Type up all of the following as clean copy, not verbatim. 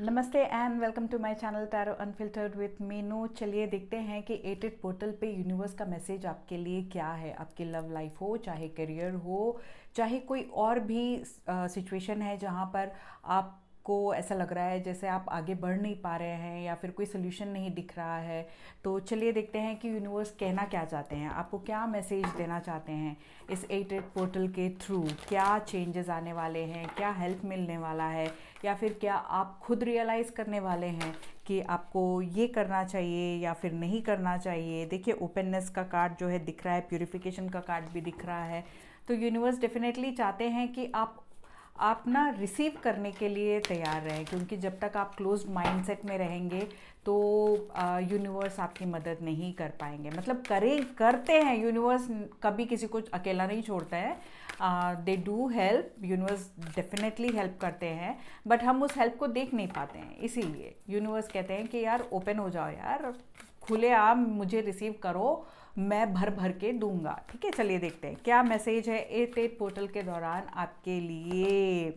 नमस्ते and welcome to my channel tarot unfiltered with Meenu. चलिए देखते हैं कि एटेड पोर्टल पे यूनिवर्स का मैसेज आपके लिए क्या है। आपकी लव लाइफ हो, चाहे करियर हो, चाहे कोई और भी सिचुएशन है जहाँ पर आपको ऐसा लग रहा है जैसे आप आगे बढ़ नहीं पा रहे हैं या फिर कोई सोल्यूशन नहीं दिख रहा है। तो चलिए देखते हैं कि यूनिवर्स कहना क्या चाहते हैं, आपको क्या मैसेज देना चाहते हैं इस एटेड पोर्टल के थ्रू। क्या चेंजेस आने वाले हैं, क्या हेल्प मिलने वाला है, या फिर क्या आप खुद रियलाइज़ करने वाले हैं कि आपको ये करना चाहिए या फिर नहीं करना चाहिए। देखिए ओपननेस का कार्ड जो है दिख रहा है, प्यूरिफिकेशन का कार्ड भी दिख रहा है। तो यूनिवर्स डेफिनेटली चाहते हैं कि आप ना रिसीव करने के लिए तैयार रहें, क्योंकि जब तक आप क्लोज्ड माइंडसेट में रहेंगे तो यूनिवर्स आपकी मदद नहीं कर पाएंगे। मतलब करते हैं, यूनिवर्स कभी किसी को अकेला नहीं छोड़ता है। They do help, universe definitely help करते हैं, बट हम उस हेल्प को देख नहीं पाते हैं। इसीलिए यूनिवर्स कहते हैं कि यार ओपन हो जाओ, यार खुले आम मुझे रिसीव करो, मैं भर भर के दूंगा। ठीक है, चलिए देखते हैं क्या मैसेज है एट पोर्टल के दौरान आपके लिए।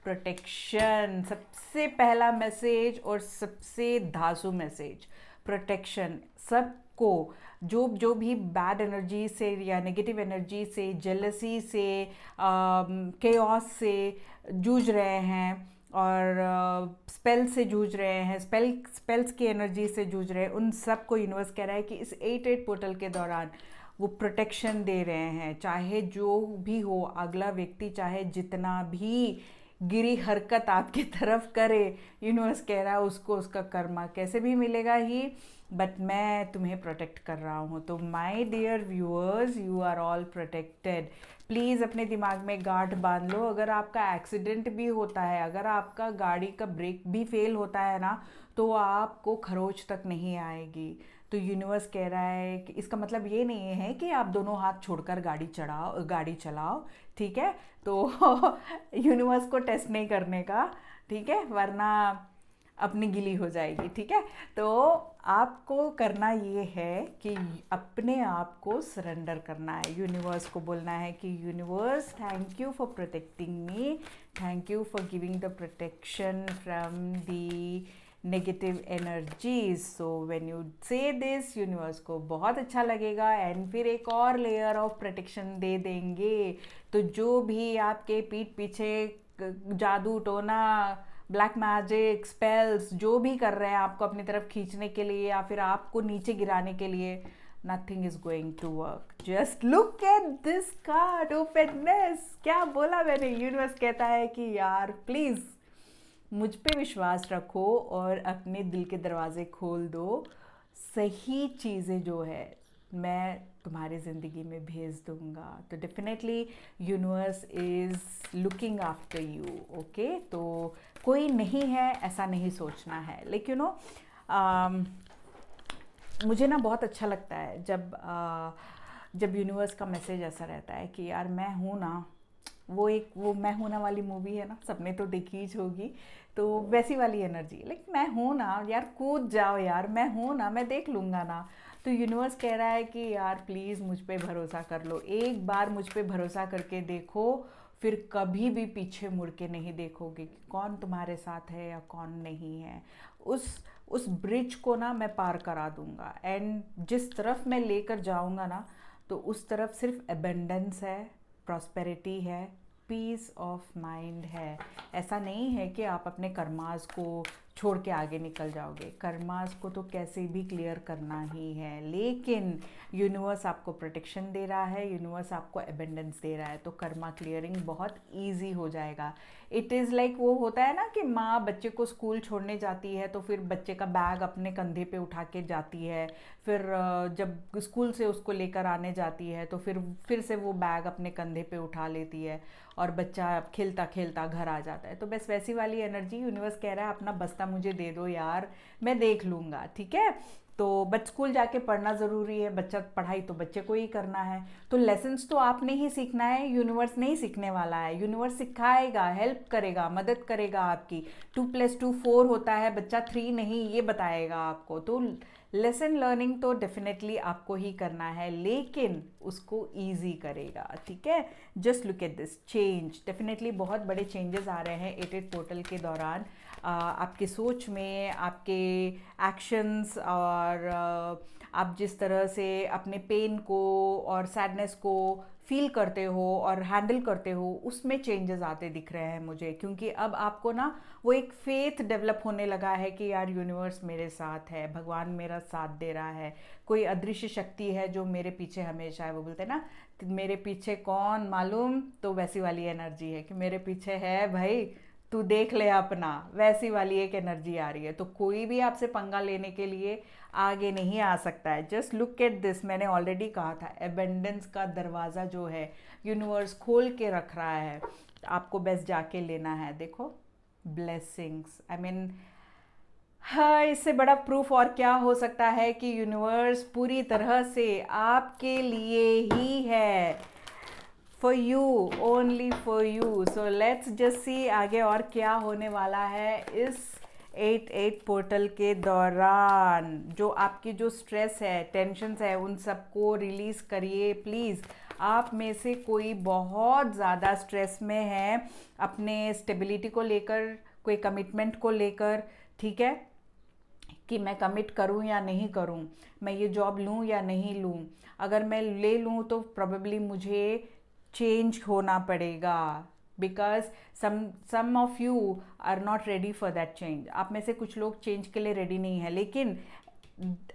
प्रोटेक्शन सबसे पहला मैसेज और सबसे धांसू मैसेज, प्रोटेक्शन। सबको जो जो भी बैड एनर्जी से या नेगेटिव एनर्जी से, जेलसी से, केओस से जूझ रहे हैं और स्पेल से जूझ रहे हैं, स्पेल्स की एनर्जी से जूझ रहे हैं, उन सब को यूनिवर्स कह रहा है कि इस एट पोर्टल के दौरान वो प्रोटेक्शन दे रहे हैं। चाहे जो भी हो, अगला व्यक्ति चाहे जितना भी गिरी हरकत आपकी तरफ करे, यूनिवर्स कह रहा है उसको उसका कर्मा कैसे भी मिलेगा ही, बट मैं तुम्हें प्रोटेक्ट कर रहा हूँ। तो my dear viewers, you are all protected. Please अपने दिमाग में गांठ बांध लो। अगर आपका एक्सीडेंट भी होता है, अगर आपका गाड़ी का ब्रेक भी फेल होता है ना, तो आपको खरोच तक नहीं आएगी। तो यूनिवर्स कह रहा है कि इसका मतलब ये नहीं है कि आप दोनों हाथ छोड़कर गाड़ी चलाओ। ठीक है, तो यूनिवर्स को टेस्ट नहीं करने का, ठीक है, वरना अपनी गिली हो जाएगी। ठीक है, तो आपको करना ये है कि अपने आप को सरेंडर करना है। यूनिवर्स को बोलना है कि universe thank you for protecting me, thank you for giving the protection from the negative energies. So when you से दिस, यूनिवर्स को बहुत अच्छा लगेगा एंड फिर एक और लेयर ऑफ प्रोटेक्शन दे देंगे। तो जो भी आपके पीठ पीछे जादू टोना, ब्लैक मैजिक, स्पेल्स जो भी कर रहे हैं आपको अपनी तरफ खींचने के लिए या फिर आपको नीचे गिराने के लिए, nothing is going to work. Just look at this card, openness. क्या बोला मैंने, यूनिवर्स कहता है कि यार प्लीज़ मुझ पे विश्वास रखो और अपने दिल के दरवाजे खोल दो। सही चीज़ें जो है मैं तुम्हारी ज़िंदगी में भेज दूंगा। तो definitely universe is looking after you. Okay, तो कोई नहीं है ऐसा नहीं सोचना है। लेकिन मुझे ना बहुत अच्छा लगता है जब यूनिवर्स का मैसेज ऐसा रहता है कि यार मैं हूँ ना। वो मैं हूं ना वाली मूवी है ना, सबने तो देखी ही होगी। तो वैसी वाली एनर्जी, लाइक मैं हूं ना यार, कूद जाओ यार, मैं हूं ना, मैं देख लूंगा ना। तो यूनिवर्स कह रहा है कि यार प्लीज़ मुझ पे भरोसा कर लो, एक बार मुझ पे भरोसा करके देखो, फिर कभी भी पीछे मुड़ के नहीं देखोगे कि कौन तुम्हारे साथ है या कौन नहीं है। उस ब्रिज को ना मैं पार करा दूंगा एंड जिस तरफ मैं लेकर जाऊंगा ना, तो उस तरफ सिर्फ एबेंडेंस है, प्रॉस्पेरिटी है, पीस ऑफ माइंड है। ऐसा नहीं है कि आप अपने कर्मास को छोड़ के आगे निकल जाओगे। कर्मास को तो कैसे भी क्लियर करना ही है, लेकिन यूनिवर्स आपको प्रोटेक्शन दे रहा है, यूनिवर्स आपको एबेंडेंस दे रहा है, तो कर्मा क्लियरिंग बहुत ईजी हो जाएगा। इट इज़ लाइक वो होता है ना कि माँ बच्चे को स्कूल छोड़ने जाती है तो फिर बच्चे का बैग अपने कंधे पे उठा के जाती है, फिर जब स्कूल से उसको लेकर आने जाती है तो फिर से वो बैग अपने कंधे पे उठा लेती है और बच्चा खेलता खेलता घर आ जाता है। तो बस वैसी वाली एनर्जी यूनिवर्स कह रहा है अपना बस्ता मुझे दे दो यार, मैं देख लूँगा। ठीक है, तो बच स्कूल जाके पढ़ना ज़रूरी है, बच्चा पढ़ाई तो बच्चे को ही करना है। तो लेसन्स तो आपने ही सीखना है, यूनिवर्स नहीं सीखने वाला है। यूनिवर्स सिखाएगा, हेल्प करेगा, मदद करेगा आपकी। 2+2 4 होता है, बच्चा 3 नहीं, ये बताएगा आपको। तो लेसन लर्निंग तो डेफिनेटली आपको ही करना है, लेकिन उसको ईजी करेगा, ठीक है। Just look at this change, definitely बहुत बड़े चेंजेस आ रहे हैं 88 पोर्टल के दौरान। आपकी सोच में, आपके एक्शंस, और आप जिस तरह से अपने पेन को और सैडनेस को फील करते हो और हैंडल करते हो, उसमें चेंजेस आते दिख रहे हैं मुझे। क्योंकि अब आपको ना वो एक फेथ डेवलप होने लगा है कि यार यूनिवर्स मेरे साथ है, भगवान मेरा साथ दे रहा है, कोई अदृश्य शक्ति है जो मेरे पीछे हमेशा है। वो बोलते हैं ना, मेरे पीछे कौन मालूम, तो वैसी वाली एनर्जी है कि मेरे पीछे है भाई, तू देख ले अपना, वैसी वाली एक एनर्जी आ रही है। तो कोई भी आपसे पंगा लेने के लिए आगे नहीं आ सकता है। जस्ट लुक एट दिस, मैंने ऑलरेडी कहा था, एबेंडेंस का दरवाज़ा जो है यूनिवर्स खोल के रख रहा है, आपको बस जाके लेना है। देखो, ब्लेसिंग्स, आई मीन, हाँ, इससे बड़ा प्रूफ और क्या हो सकता है कि यूनिवर्स पूरी तरह से आपके लिए ही है, for you, only for you. So let's just see आगे और क्या होने वाला है इस 88 पोर्टल के दौरान। जो आपकी जो स्ट्रेस है, टेंशन्स है, उन सबको रिलीज़ करिए प्लीज़। आप में से कोई बहुत ज़्यादा स्ट्रेस में है अपने स्टेबिलिटी को लेकर, कोई कमिटमेंट को लेकर, ठीक है, कि मैं कमिट करूं या नहीं करूं, मैं ये जॉब लूं या नहीं लूं, अगर मैं ले लूं तो प्रोबेबली मुझे चेंज होना पड़ेगा, because some of you are not ready for that change. आप में से कुछ लोग चेंज के लिए रेडी नहीं है, लेकिन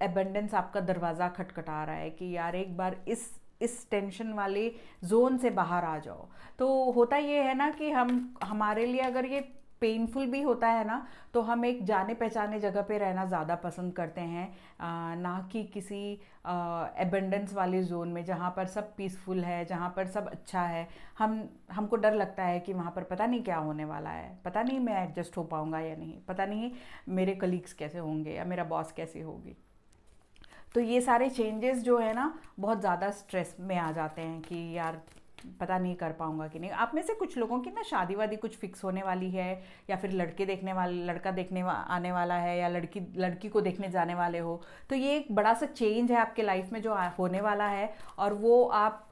एबंडेंस आपका दरवाज़ा खटखटा रहा है कि यार एक बार इस टेंशन वाले जोन से बाहर आ जाओ। तो होता ये है ना कि हमारे लिए अगर ये पेनफुल भी होता है ना, तो हम एक जाने पहचाने जगह पे रहना ज़्यादा पसंद करते हैं, ना कि किसी एबंडेंस वाले जोन में जहाँ पर सब पीसफुल है, जहाँ पर सब अच्छा है। हमको डर लगता है कि वहाँ पर पता नहीं क्या होने वाला है, पता नहीं मैं एडजस्ट हो पाऊँगा या नहीं, पता नहीं मेरे कलीग्स कैसे होंगे या मेरा बॉस कैसी होगी। तो ये सारे चेंजेस जो है ना, बहुत ज़्यादा स्ट्रेस में आ जाते हैं कि यार पता नहीं कर पाऊंगा कि नहीं। आप में से कुछ लोगों की ना शादी वादी कुछ फिक्स होने वाली है, या फिर लड़का आने वाला है, या लड़की को देखने जाने वाले हो। तो ये एक बड़ा सा चेंज है आपके लाइफ में जो होने वाला है, और वो आप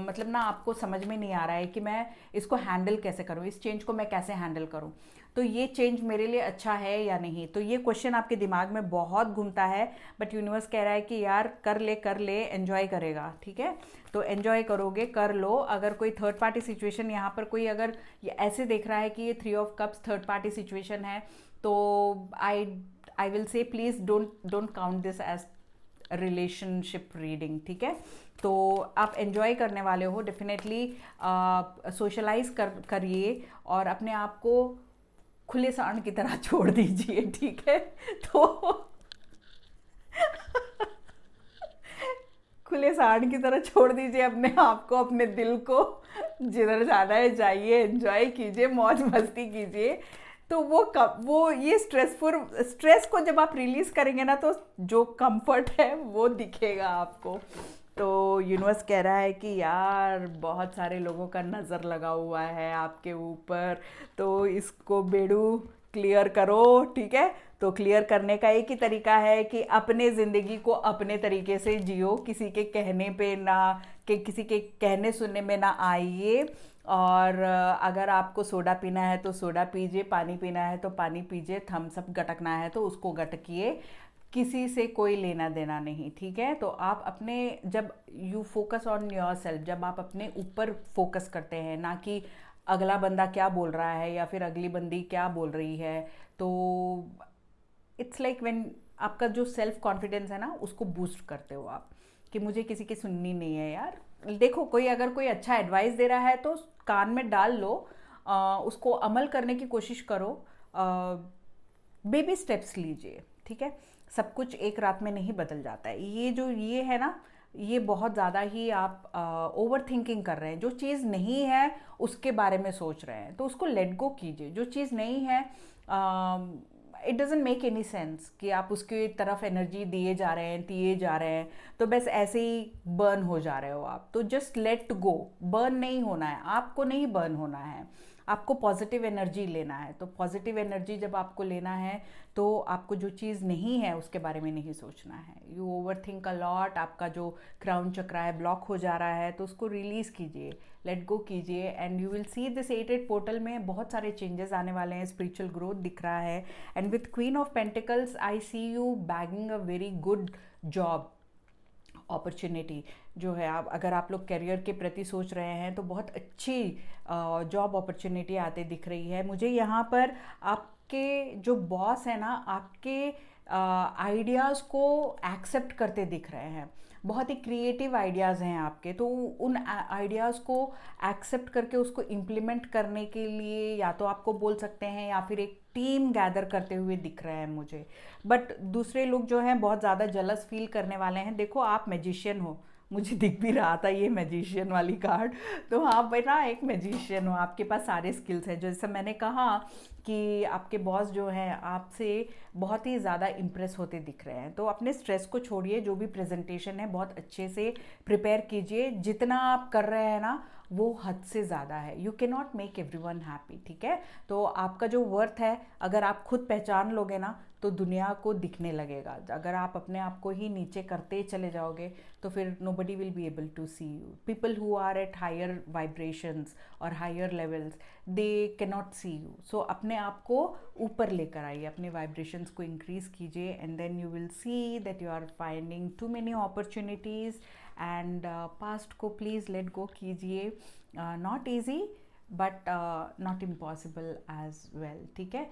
मतलब ना आपको समझ में नहीं आ रहा है कि मैं इसको हैंडल कैसे करूँ, इस चेंज को मैं कैसे हैंडल करूँ। तो ये चेंज मेरे लिए अच्छा है या नहीं, तो ये क्वेश्चन आपके दिमाग में बहुत घूमता है। बट यूनिवर्स कह रहा है कि यार कर ले, एंजॉय करेगा, ठीक है। तो एंजॉय करोगे, कर लो। अगर कोई थर्ड पार्टी सिचुएशन यहाँ पर कोई अगर ये ऐसे देख रहा है कि ये 3 of cups third party situation है, तो I will say please don't count this as relationship reading, ठीक है। तो आप एंजॉय करने वाले हो डेफिनेटली, सोशलाइज करिए और अपने आप को खुले सांड की तरह छोड़ दीजिए, ठीक है। तो खुले सांड की तरह छोड़ दीजिए अपने आप को, अपने दिल को, जिधर जाना है जाइए, एंजॉय कीजिए, मौज मस्ती कीजिए। तो वो ये स्ट्रेस को जब आप रिलीज करेंगे ना, तो जो कंफर्ट है वो दिखेगा आपको। तो यूनिवर्स कह रहा है कि यार बहुत सारे लोगों का नज़र लगा हुआ है आपके ऊपर, तो इसको बेड़ू क्लियर करो, ठीक है। तो क्लियर करने का एक ही तरीका है कि अपने ज़िंदगी को अपने तरीके से जियो, किसी के कहने पे ना, कि किसी के कहने सुनने में ना आइए। और अगर आपको सोडा पीना है तो सोडा पीजिए, पानी पीना है तो पानी पीजिए, थम्स अप गटकना है तो उसको गटकिए, किसी से कोई लेना देना नहीं, ठीक है। तो आप अपने, जब you focus on your self, जब आप अपने ऊपर फोकस करते हैं, ना कि अगला बंदा क्या बोल रहा है या फिर अगली बंदी क्या बोल रही है, तो इट्स लाइक व्हेन आपका जो सेल्फ कॉन्फिडेंस है ना, उसको बूस्ट करते हो आप, कि मुझे किसी की सुननी नहीं है यार। देखो, अगर कोई अच्छा एडवाइस दे रहा है तो कान में डाल लो, उसको अमल करने की कोशिश करो, बेबी स्टेप्स लीजिए, ठीक है। सब कुछ एक रात में नहीं बदल जाता है। ये है ना, ये बहुत ज़्यादा ही आप ओवर थिंकिंग कर रहे हैं, जो चीज़ नहीं है उसके बारे में सोच रहे हैं, तो उसको लेट गो कीजिए। जो चीज़ नहीं है, it doesn't make any sense कि आप उसकी तरफ एनर्जी दिए जा रहे हैं, तो बस ऐसे ही बर्न हो जा रहे हो आप। तो जस्ट लेट गो, बर्न नहीं होना है, आपको नहीं बर्न होना है, आपको पॉजिटिव एनर्जी लेना है। तो पॉजिटिव एनर्जी जब आपको लेना है तो आपको जो चीज़ नहीं है उसके बारे में नहीं सोचना है। You over think a lot, आपका जो क्राउन चक्र है ब्लॉक हो जा रहा है, तो उसको रिलीज़ कीजिए, लेट गो कीजिए, and you will see this 8-8 portal में बहुत सारे चेंजेस आने वाले हैं, स्पिरिचुअल ग्रोथ दिख रहा है। And with queen of pentacles I see you bagging a very good job opportunity जो है। आप अगर आप लोग करियर के प्रति सोच रहे हैं तो बहुत अच्छी जॉब अपॉर्चुनिटी आते दिख रही है मुझे यहाँ पर। आपके जो बॉस है ना, आपके आइडियाज़ को एक्सेप्ट करते दिख रहे हैं, बहुत ही क्रिएटिव आइडियाज़ हैं आपके, तो उन आइडियाज़ को एक्सेप्ट करके उसको इम्प्लीमेंट करने के लिए या तो आपको बोल सकते हैं या फिर एक टीम गैदर करते हुए दिख रहे हैं मुझे। बट दूसरे लोग जो हैं बहुत ज़्यादा जलस फील करने वाले हैं। देखो आप मैजिशियन हो, मुझे दिख भी रहा था ये मैजिशियन वाली कार्ड, तो हाँ बेटा एक मैजिशियन हो, आपके पास सारे स्किल्स हैं। जैसे मैंने कहा कि आपके बॉस जो हैं आपसे बहुत ही ज़्यादा इम्प्रेस होते दिख रहे हैं, तो अपने स्ट्रेस को छोड़िए, जो भी प्रेजेंटेशन है बहुत अच्छे से प्रिपेयर कीजिए। जितना आप कर रहे हैं ना वो हद से ज़्यादा है, you can not make every one happy, ठीक है। तो आपका जो वर्थ है अगर आप खुद पहचान लोगे ना तो दुनिया को दिखने लगेगा। अगर आप अपने आप को ही नीचे करते चले जाओगे तो फिर nobody will be able to see you. People who are at higher vibrations और higher levels, they cannot see you. So अपने आप को ऊपर लेकर आइए, अपने vibrations को increase कीजिए, and then you will see that you are finding too many opportunities, and past को please let go कीजिए। Not easy but not impossible as well, ठीक है।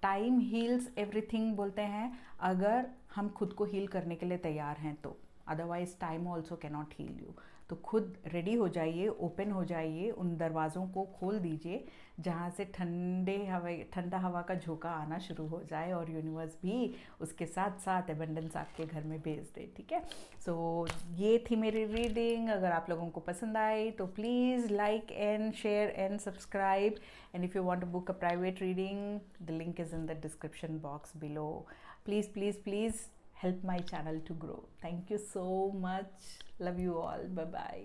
टाइम हील्स एवरीथिंग बोलते हैं, अगर हम खुद को हील करने के लिए तैयार हैं तो, otherwise time also can not heal you. तो खुद रेडी हो जाइए, ओपन हो जाइए, उन दरवाज़ों को खोल दीजिए जहाँ से ठंडा हवा का झोंका आना शुरू हो जाए, और यूनिवर्स भी उसके साथ साथ एबंडेंस आपके घर में भेज दे, ठीक है। सो ये थी मेरी रीडिंग। अगर आप लोगों को पसंद आई तो please like and share and subscribe, and if you want to book a private reading, the link is in the description box below. Please help my channel to grow. Thank you so much. Love you all. Bye bye.